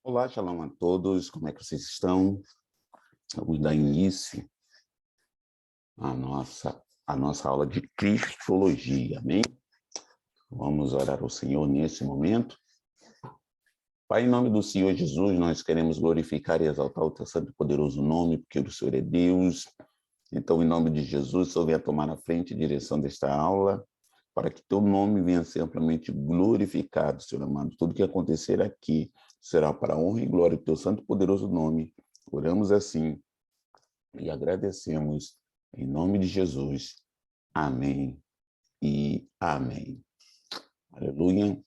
Olá, shalom a todos, como é que vocês estão? Vamos dar início à nossa aula de Cristologia, amém? Vamos orar ao Senhor nesse momento. Pai, em nome do Senhor Jesus, nós queremos glorificar e exaltar o teu santo e poderoso nome, porque o Senhor é Deus. Então, em nome de Jesus, o Senhor venha tomar a frente e direção desta aula, para que teu nome venha ser amplamente glorificado, Senhor amado. Tudo que acontecer aqui será para a honra e glória do teu santo e poderoso nome. Oramos assim e agradecemos em nome de Jesus. Amém e amém. Aleluia.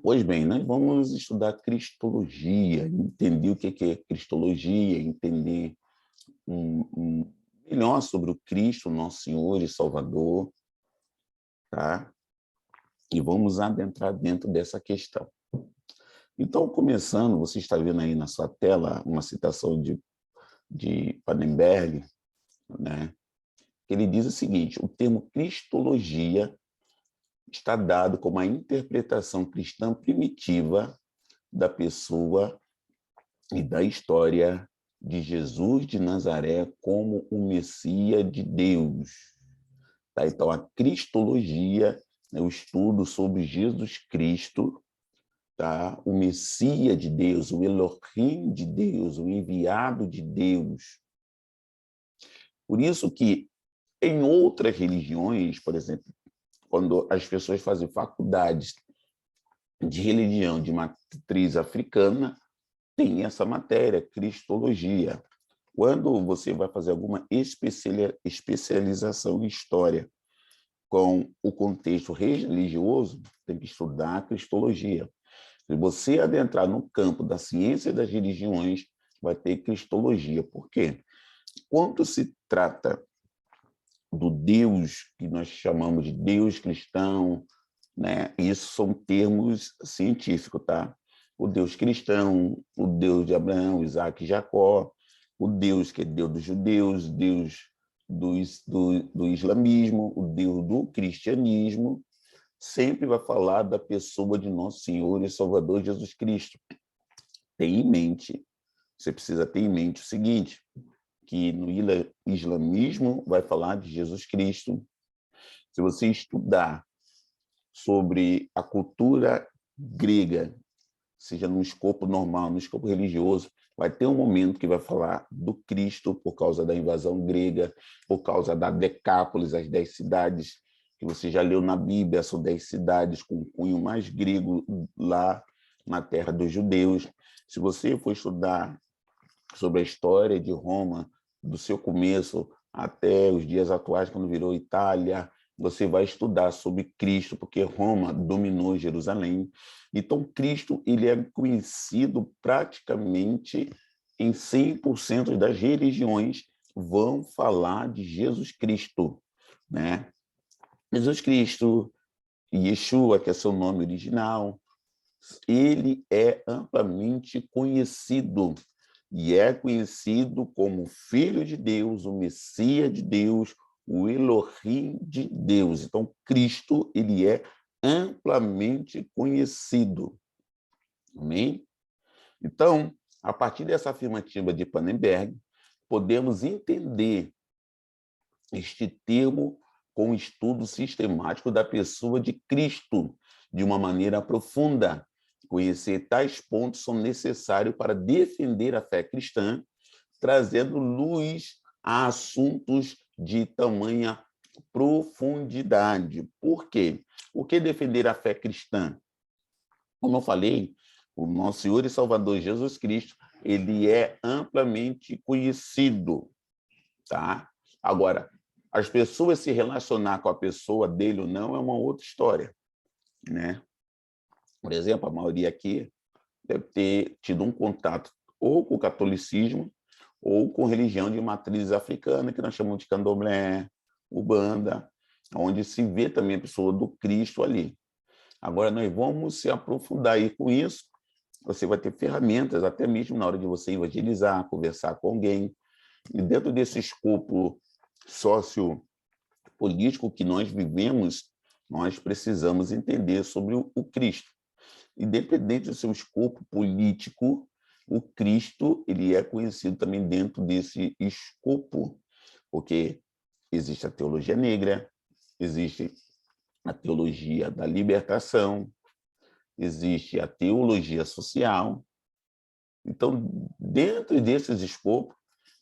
Pois bem, nós vamos estudar Cristologia, entender o que é Cristologia, entender melhor sobre o Cristo, nosso Senhor e Salvador, tá? E vamos adentrar dentro dessa questão. Então, começando, você está vendo aí na sua tela uma citação de Pannenberg, né? Ele diz o seguinte: o termo Cristologia está dado como a interpretação cristã primitiva da pessoa e da história de Jesus de Nazaré como o Messias de Deus. Tá? Então, a Cristologia é o estudo sobre Jesus Cristo, tá? O Messias de Deus, o Elohim de Deus, o enviado de Deus. Por isso que em outras religiões, por exemplo, quando as pessoas fazem faculdades de religião de matriz africana, tem essa matéria, Cristologia. Quando você vai fazer alguma especialização em história com o contexto religioso, tem que estudar a Cristologia. Se você adentrar no campo da ciência das religiões, vai ter Cristologia. Por quê? Quando se trata do Deus que nós chamamos de Deus cristão, né? Isso são termos científicos, tá? O Deus cristão, o Deus de Abraão, Isaac e Jacó, o Deus que é Deus dos judeus, Deus do islamismo, o Deus do cristianismo, sempre vai falar da pessoa de nosso Senhor e Salvador Jesus Cristo. Tem em mente, você precisa ter em mente o seguinte, que no islamismo vai falar de Jesus Cristo. Se você estudar sobre a cultura grega, seja no escopo normal, no escopo religioso, vai ter um momento que vai falar do Cristo por causa da invasão grega, por causa da Decápolis, as 10 cidades que você já leu na Bíblia, são 10 cidades com o cunho mais grego lá na terra dos judeus. Se você for estudar sobre a história de Roma, do seu começo até os dias atuais, quando virou Itália, você vai estudar sobre Cristo, porque Roma dominou Jerusalém. Então, Cristo ele é conhecido praticamente em 100% das religiões vão falar de Jesus Cristo, né? Jesus Cristo, Yeshua, que é seu nome original, ele é amplamente conhecido e é conhecido como Filho de Deus, o Messias de Deus, o Elohim de Deus. Então, Cristo, ele é amplamente conhecido. Amém? Então, a partir dessa afirmativa de Pannenberg, podemos entender este termo com o estudo sistemático da pessoa de Cristo, de uma maneira profunda. Conhecer tais pontos são necessários para defender a fé cristã, trazendo luz a assuntos de tamanha profundidade. Por quê? Por que defender a fé cristã? Como eu falei, o nosso Senhor e Salvador Jesus Cristo, ele é amplamente conhecido, tá? Agora, as pessoas se relacionar com a pessoa dele ou não é uma outra história, né? Por exemplo, a maioria aqui deve ter tido um contato ou com o catolicismo ou com religião de matriz africana, que nós chamamos de candomblé, ubanda, onde se vê também a pessoa do Cristo ali. Agora, nós vamos se aprofundar aí com isso. Você vai ter ferramentas, até mesmo na hora de você evangelizar, conversar com alguém. E dentro desse escopo sociopolítico que nós vivemos, nós precisamos entender sobre o Cristo. Independente do seu escopo político, o Cristo ele é conhecido também dentro desse escopo, porque existe a teologia negra, existe a teologia da libertação, existe a teologia social. Então, dentro desses escopos,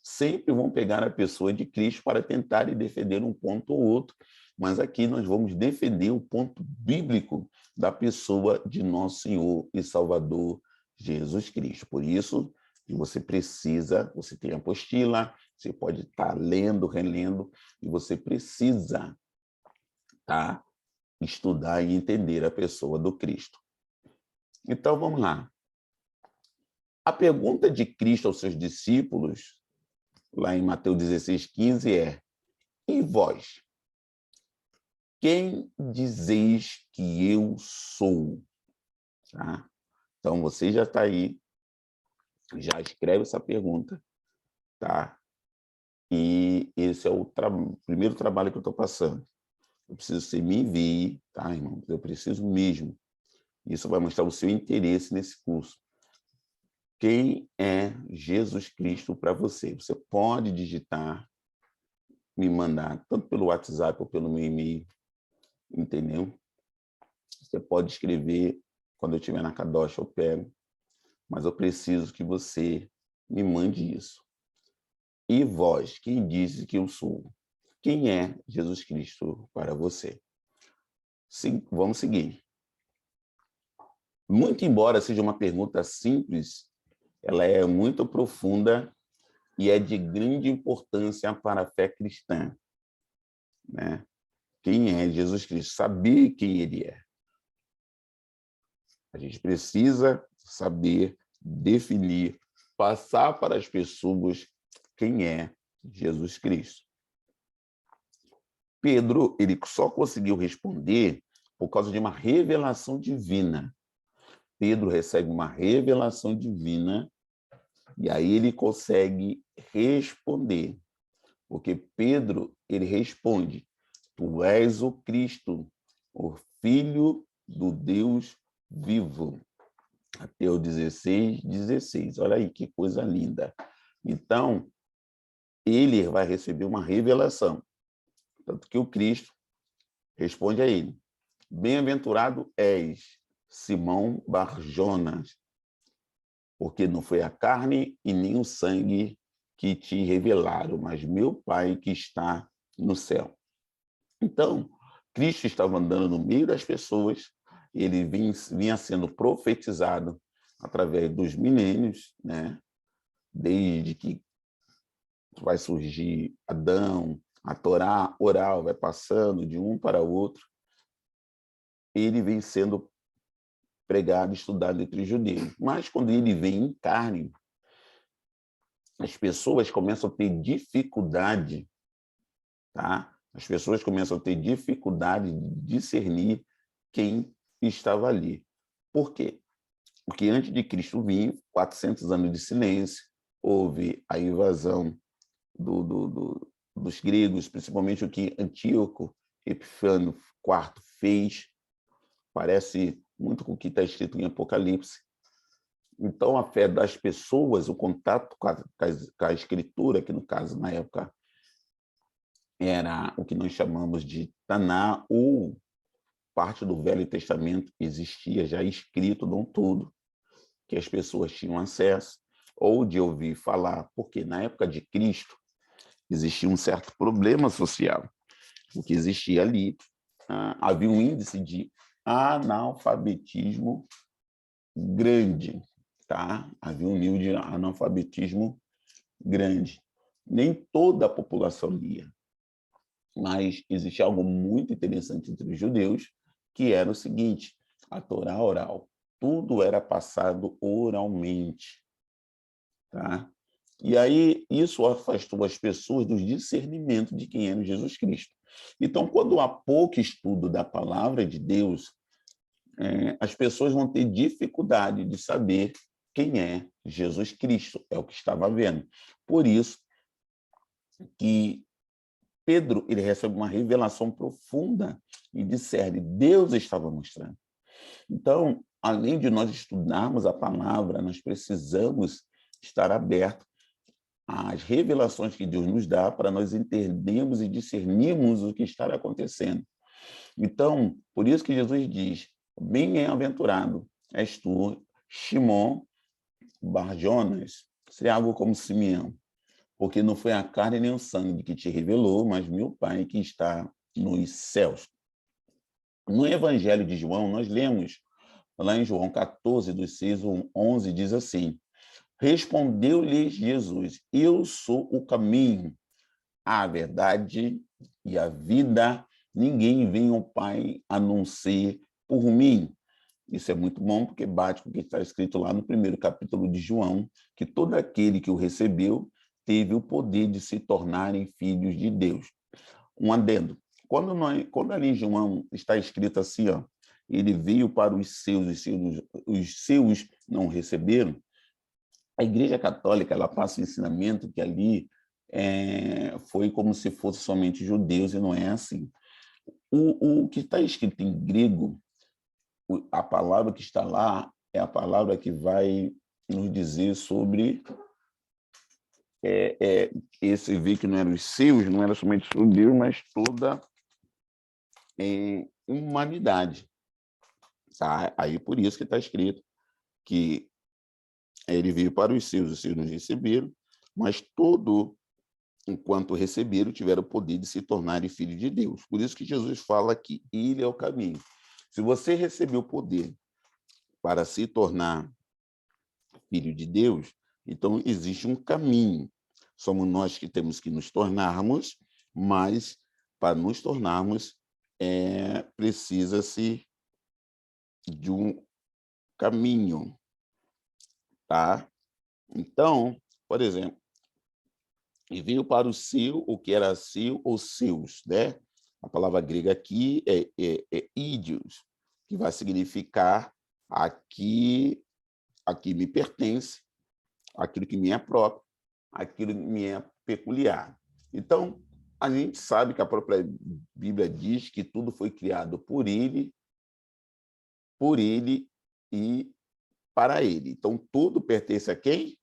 sempre vão pegar a pessoa de Cristo para tentar defender um ponto ou outro, mas aqui nós vamos defender o ponto bíblico da pessoa de nosso Senhor e Salvador Jesus Cristo. Por isso, você precisa, você tem apostila, você pode estar lendo, relendo, e você precisa estudar e entender a pessoa do Cristo. Então, vamos lá. A pergunta de Cristo aos seus discípulos, lá em Mateus 16:15, é: e vós? Quem dizeis que eu sou? Tá? Então, você já está aí, já escreve essa pergunta, tá? E esse é o primeiro trabalho que eu estou passando. Eu preciso que você me envie, tá, irmão? Eu preciso mesmo. Isso vai mostrar o seu interesse nesse curso. Quem é Jesus Cristo para você? Você pode digitar, me mandar, tanto pelo WhatsApp ou pelo meu e-mail, entendeu? Você pode escrever, quando eu estiver na Kadosh eu pego, mas eu preciso que você me mande isso. E vós, quem diz que eu sou? Quem é Jesus Cristo para você? Sim, vamos seguir. Muito embora seja uma pergunta simples, ela é muito profunda e é de grande importância para a fé cristã, né? Quem é Jesus Cristo? Saber quem ele é. A gente precisa saber, definir, passar para as pessoas quem é Jesus Cristo. Pedro, ele só conseguiu responder por causa de uma revelação divina. Pedro recebe uma revelação divina e aí ele consegue responder. Porque Pedro, ele responde: tu és o Cristo, o Filho do Deus vivo. Até o 16:16. Olha aí que coisa linda. Então, ele vai receber uma revelação. Tanto que o Cristo responde a ele: bem-aventurado és, Simão Barjonas, porque não foi a carne e nem o sangue que te revelaram, mas meu Pai que está no céu. Então, Cristo estava andando no meio das pessoas, ele vinha sendo profetizado através dos milênios, né? Desde que vai surgir Adão, a Torá oral vai passando de um para outro, ele vem sendo pregado, estudado entre os judeus. Mas quando ele vem em carne, as pessoas começam a ter dificuldade, tá? As pessoas começam a ter dificuldade de discernir quem estava ali. Por quê? Porque antes de Cristo vir, 400 anos de silêncio, houve a invasão dos gregos, principalmente o que Antíoco Epifânio IV fez, parece muito com o que está escrito em Apocalipse. Então, a fé das pessoas, o contato com a escritura, que no caso, na época, era o que nós chamamos de Taná, ou parte do Velho Testamento existia já escrito, não tudo, que as pessoas tinham acesso, ou de ouvir falar, porque na época de Cristo existia um certo problema social. O que existia ali, havia um índice de analfabetismo grande, tá? Havia um nível de analfabetismo grande. Nem toda a população lia, mas existia algo muito interessante entre os judeus, que era o seguinte: a Torá oral. Tudo era passado oralmente, tá? E aí isso afastou as pessoas do discernimento de quem era Jesus Cristo. Então, quando há pouco estudo da palavra de Deus, as pessoas vão ter dificuldade de saber quem é Jesus Cristo, é o que estava vendo. Por isso que Pedro ele recebe uma revelação profunda e discerne, Deus estava mostrando. Então, além de nós estudarmos a palavra, nós precisamos estar abertos às revelações que Deus nos dá para nós entendermos e discernirmos o que está acontecendo. Então, por isso que Jesus diz, bem-aventurado és tu, Shimon Bar-Jonas, seria algo como Simeão, porque não foi a carne nem o sangue que te revelou, mas meu Pai que está nos céus. No Evangelho de João, nós lemos, lá em João 14, dos 6 ao 11, diz assim, respondeu-lhes Jesus, eu sou o caminho, a verdade e a vida, ninguém vem ao Pai a não ser por mim. Isso é muito bom, porque bate com o que está escrito lá no primeiro capítulo de João, que todo aquele que o recebeu teve o poder de se tornarem filhos de Deus. Um adendo. Quando ali em João está escrito assim, ó, ele veio para os seus não receberam, a Igreja Católica ela passa o ensinamento que ali foi como se fosse somente judeus, e não é assim. O que está escrito em grego, a palavra que está lá é a palavra que vai nos dizer sobre esse ver que não eram os seus, não era somente os judeus, mas toda humanidade. Tá? Aí por isso que está escrito que ele veio para os seus não receberam, mas todo enquanto receberam, tiveram o poder de se tornarem filhos de Deus. Por isso que Jesus fala que ele é o caminho. Se você recebeu o poder para se tornar filho de Deus, então existe um caminho. Somos nós que temos que nos tornarmos, mas para nos tornarmos, precisa-se de um caminho, tá? Então, por exemplo, e veio para o seu, o que era seu ou seus, né? A palavra grega aqui é ídios, que vai significar aqui me pertence, aquilo que me é próprio, aquilo que me é peculiar. Então, a gente sabe que a própria Bíblia diz que tudo foi criado por ele e para ele. Então, tudo pertence a quem?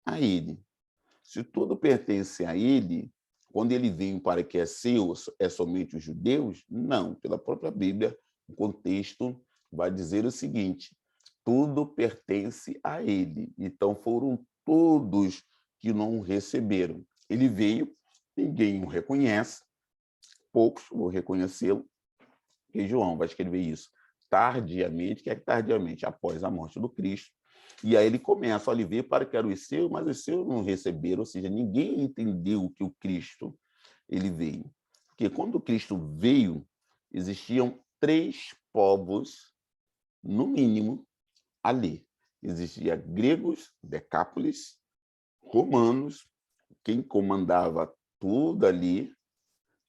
A ele. Se tudo pertence a ele, quando ele vem para que é seu, é somente os judeus? Não, pela própria Bíblia, o contexto vai dizer o seguinte, tudo pertence a ele. Então foram todos que não o receberam. Ele veio, ninguém o reconhece, poucos vão reconhecê-lo, e João vai escrever isso tardiamente, que é tardiamente, após a morte do Cristo. E aí ele começa, olha, veio para que era os seus, mas os seus não receberam, ou seja, ninguém entendeu que o Cristo ele veio. Porque quando o Cristo veio, existiam 3 povos, no mínimo, ali. Existia gregos, Decápolis, romanos, quem comandava tudo ali,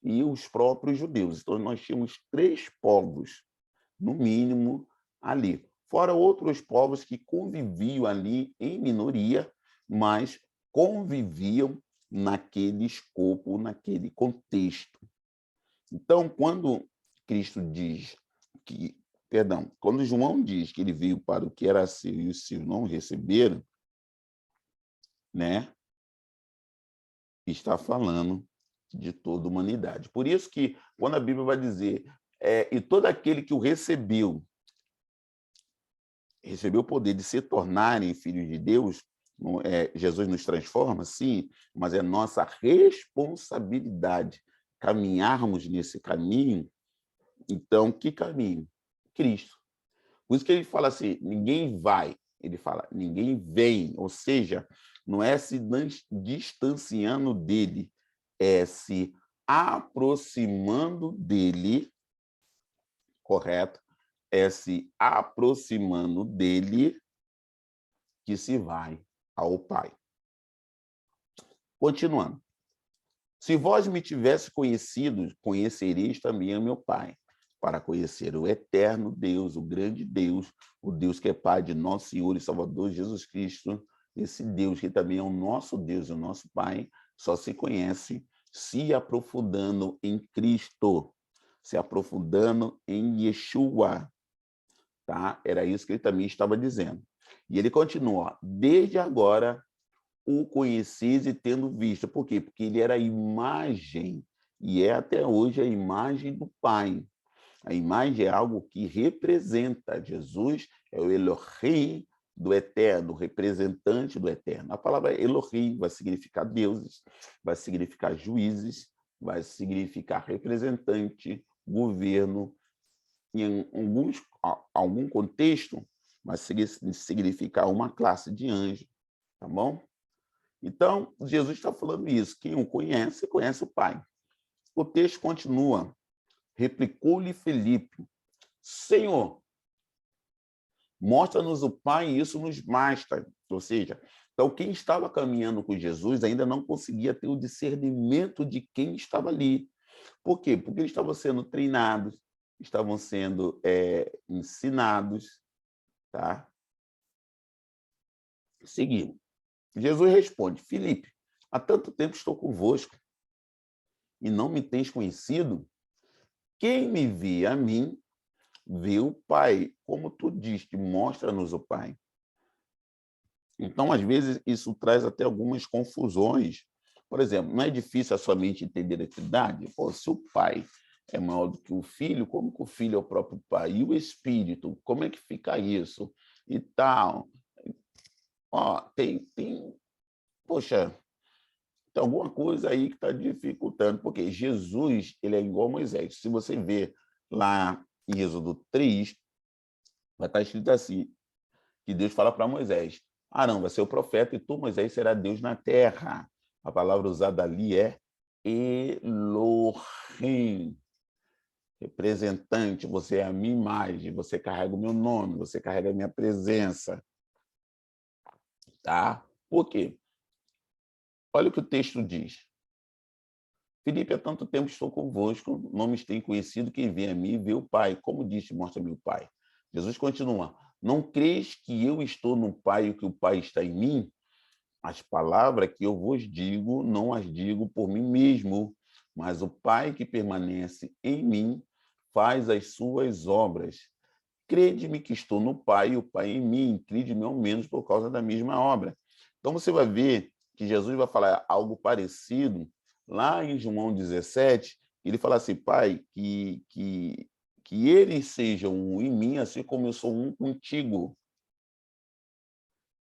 e os próprios judeus. Então, nós tínhamos 3 povos, no mínimo, ali. Fora outros povos que conviviam ali em minoria, mas conviviam naquele escopo, naquele contexto. Então, quando Cristo diz que, perdão, quando João diz que ele veio para o que era seu e os seus não receberam, né, está falando de toda a humanidade. Por isso que, quando a Bíblia vai dizer, e todo aquele que o recebeu o poder de se tornarem filhos de Deus, Jesus nos transforma, sim, mas é nossa responsabilidade caminharmos nesse caminho. Então, que caminho? Cristo. Por isso que ele fala assim, ninguém vai, ele fala, ninguém vem, ou seja, não é se distanciando dele, é se aproximando dele, correto? É se aproximando dele que se vai ao Pai. Continuando. Se vós me tivesse conhecido, conhecereis também a meu Pai, para conhecer o eterno Deus, o grande Deus, o Deus que é Pai de nosso Senhor e Salvador Jesus Cristo, esse Deus que também é o nosso Deus e o nosso Pai, só se conhece se aprofundando em Cristo, se aprofundando em Yeshua. tá? Era isso que ele também estava dizendo. E ele continua, ó, desde agora o conhecis e tendo visto. Por quê? Porque ele era a imagem, e é até hoje a imagem do Pai. A imagem é algo que representa. Jesus é o Elohim do Eterno, o representante do Eterno. A palavra Elohim vai significar deuses, vai significar juízes, vai significar representante, governo. Em algum contexto, vai significar uma classe de anjo, tá bom? Então, Jesus está falando isso. Quem o conhece, conhece o Pai. O texto continua. Replicou-lhe Felipe, Senhor, mostra-nos o Pai e isso nos basta. Ou seja, então quem estava caminhando com Jesus ainda não conseguia ter o discernimento de quem estava ali. Por quê? Porque eles estavam sendo treinados, estavam sendo ensinados, tá? Seguindo. Jesus responde, Felipe, há tanto tempo estou convosco e não me tens conhecido? Quem me vê a mim, vê o Pai. Como tu diste, mostra-nos o Pai. Então, às vezes, isso traz até algumas confusões. Por exemplo, não é difícil a sua mente entender a Trindade? Pô, se o Pai é maior do que o Filho, como que o Filho é o próprio Pai? E o Espírito, como é que fica isso? E tal. Ó, poxa, tem alguma coisa aí que está dificultando, porque Jesus ele é igual a Moisés. Se você ver lá em Êxodo 3, vai estar escrito assim, que Deus fala para Moisés, Arão vai ser o profeta e tu, Moisés, será Deus na terra. A palavra usada ali é Elohim, representante, você é a minha imagem, você carrega o meu nome, você carrega a minha presença. Tá? Por quê? Olha o que o texto diz. Filipe, há tanto tempo estou convosco, não me tem conhecido, quem vem a mim vê o Pai. Como disse, mostra-me o Pai. Jesus continua, não crês que eu estou no Pai e que o Pai está em mim? As palavras que eu vos digo, não as digo por mim mesmo, mas o Pai que permanece em mim faz as suas obras. Crede-me que estou no Pai e o Pai em mim, crede-me ao menos por causa da mesma obra. Então você vai ver que Jesus vai falar algo parecido lá em João 17, ele fala assim, Pai, que eles sejam um em mim, assim como eu sou um contigo.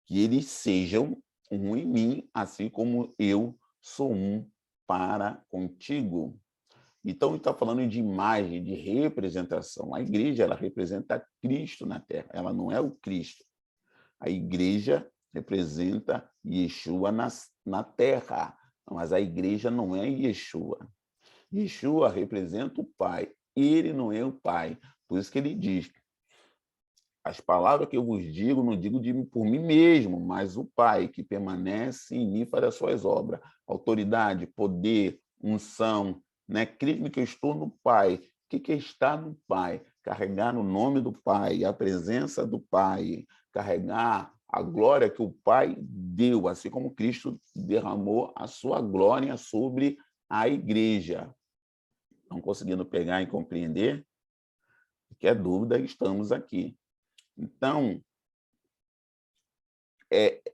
Que eles sejam um em mim, assim como eu sou um para contigo. Então, ele está falando de imagem, de representação. A igreja, ela representa Cristo na terra, ela não é o Cristo. A igreja representa Yeshua na terra, mas a igreja não é Yeshua. Yeshua representa o Pai, ele não é o Pai. Por isso que ele diz, as palavras que eu vos digo, não digo por mim mesmo, mas o Pai que permanece em mim faz as suas obras. Autoridade, poder, unção, né? Crime que eu estou no Pai. O que é estar no Pai? Carregar o nome do Pai, a presença do Pai, carregar a glória que o Pai deu, assim como Cristo derramou a sua glória sobre a igreja. Estão conseguindo pegar e compreender? Qualquer dúvida, estamos aqui. Então,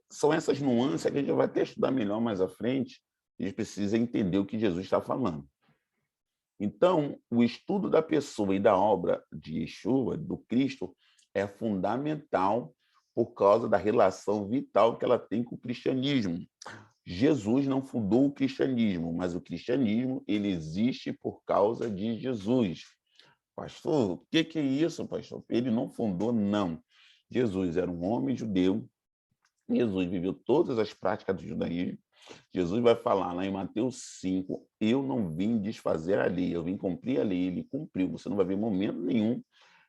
são essas nuances que a gente vai até estudar melhor mais à frente, a gente precisa entender o que Jesus está falando. Então, o estudo da pessoa e da obra de Yeshua, do Cristo, é fundamental por causa da relação vital que ela tem com o cristianismo. Jesus não fundou o cristianismo, mas o cristianismo ele existe por causa de Jesus. Pastor, o que é isso, pastor? Ele não fundou, não. Jesus era um homem judeu, Jesus viveu todas as práticas do judaísmo. Jesus vai falar lá em Mateus 5, eu não vim desfazer a lei, eu vim cumprir a lei, ele cumpriu. Você não vai ver momento nenhum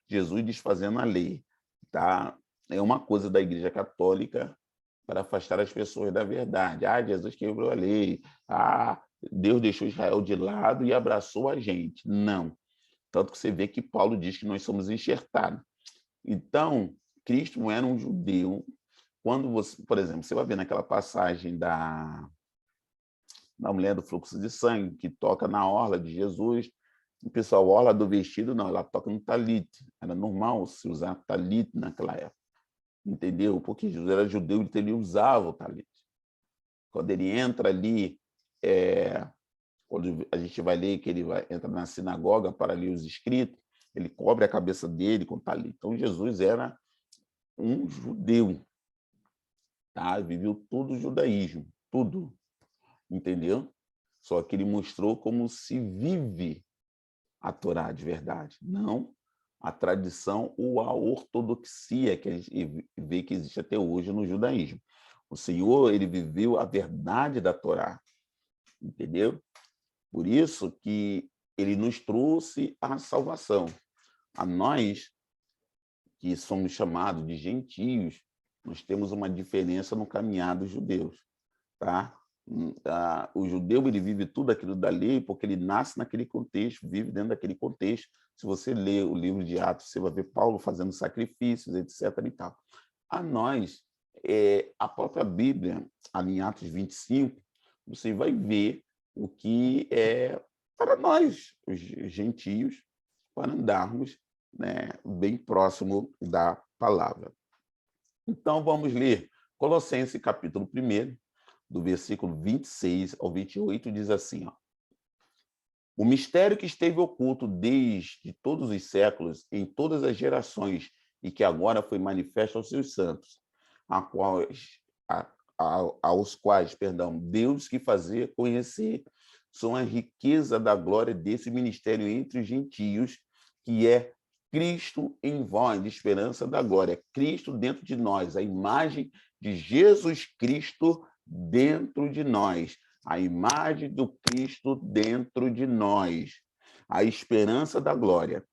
Jesus desfazendo a lei. Tá? É uma coisa da Igreja Católica para afastar as pessoas da verdade. Ah, Jesus quebrou a lei. Ah, Deus deixou Israel de lado e abraçou a gente. Não. Tanto que você vê que Paulo diz que nós somos enxertados. Então, Cristo não era um judeu. Quando você, por exemplo, você vai ver naquela passagem da mulher do fluxo de sangue, que toca na orla de Jesus, O pessoal olha do vestido, não, ela toca no talit. Era normal se usar talit naquela época, entendeu? Porque Jesus era judeu, então ele usava o talit. Quando ele entra ali, quando a gente vai ler que ele entra na sinagoga para ler os escritos, ele cobre a cabeça dele com talit. Então Jesus era um judeu, tá? Viveu todo o judaísmo, tudo, entendeu? Só que ele mostrou como se vive a Torá de verdade, não a tradição ou a ortodoxia que a gente vê que existe até hoje no judaísmo. O Senhor, ele viveu a verdade da Torá, entendeu? Por isso que ele nos trouxe a salvação. A nós, que somos chamados de gentios, nós temos uma diferença no caminhar dos judeus, tá? O judeu, ele vive tudo aquilo da lei porque ele nasce naquele contexto, vive dentro daquele contexto. Se você ler o livro de Atos, você vai ver Paulo fazendo sacrifícios, etc. e tal. A nós, a própria Bíblia, ali em Atos 25, você vai ver o que é para nós, os gentios, para andarmos, né, bem próximo da palavra. Então, vamos ler Colossenses, capítulo 1, do versículo 26 ao 28, diz assim, ó: o mistério que esteve oculto desde todos os séculos, em todas as gerações, e que agora foi manifesto aos seus santos, aos quais, Deus que fazia conhecer são a riqueza da glória desse ministério entre os gentios, que é Cristo em vós, de esperança da glória. Cristo dentro de nós, a imagem de Jesus Cristo dentro de nós, a imagem do Cristo dentro de nós, a esperança da glória,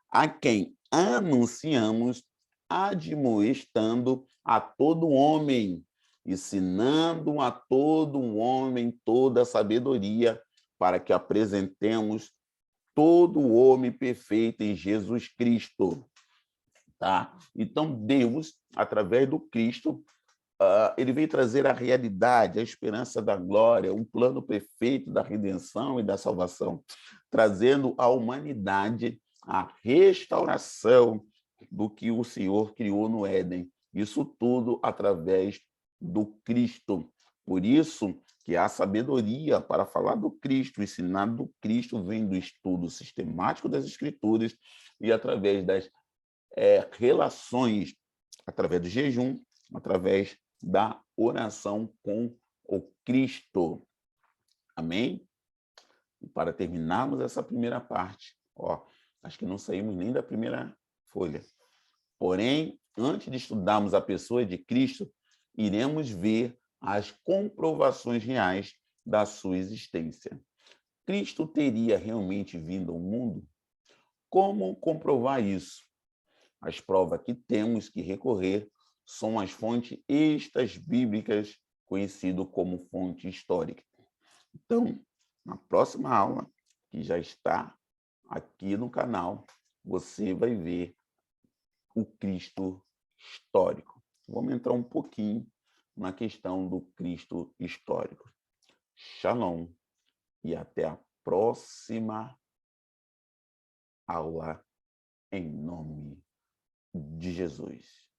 a quem anunciamos, admoestando a todo homem, ensinando a todo homem toda a sabedoria, para que apresentemos todo o homem perfeito em Jesus Cristo. Tá? Então, Deus, através do Cristo, ele veio trazer a realidade, a esperança da glória, um plano perfeito da redenção e da salvação, trazendo à humanidade a restauração do que o Senhor criou no Éden. Isso tudo através do Cristo. Por isso que a sabedoria para falar do Cristo, ensinar do Cristo, vem do estudo sistemático das Escrituras e através das relações, através do jejum, através da oração com o Cristo. Amém? E para terminarmos essa primeira parte, acho que não saímos nem da primeira folha. Porém, antes de estudarmos a pessoa de Cristo, iremos ver as comprovações reais da sua existência. Cristo teria realmente vindo ao mundo? Como comprovar isso? As provas que temos que recorrer são as fontes extras bíblicas, conhecido como fonte histórica. Então, na próxima aula, que já está aqui no canal, você vai ver o Cristo histórico. Vamos entrar um pouquinho na questão do Cristo histórico. Shalom e até a próxima aula, em nome de Jesus.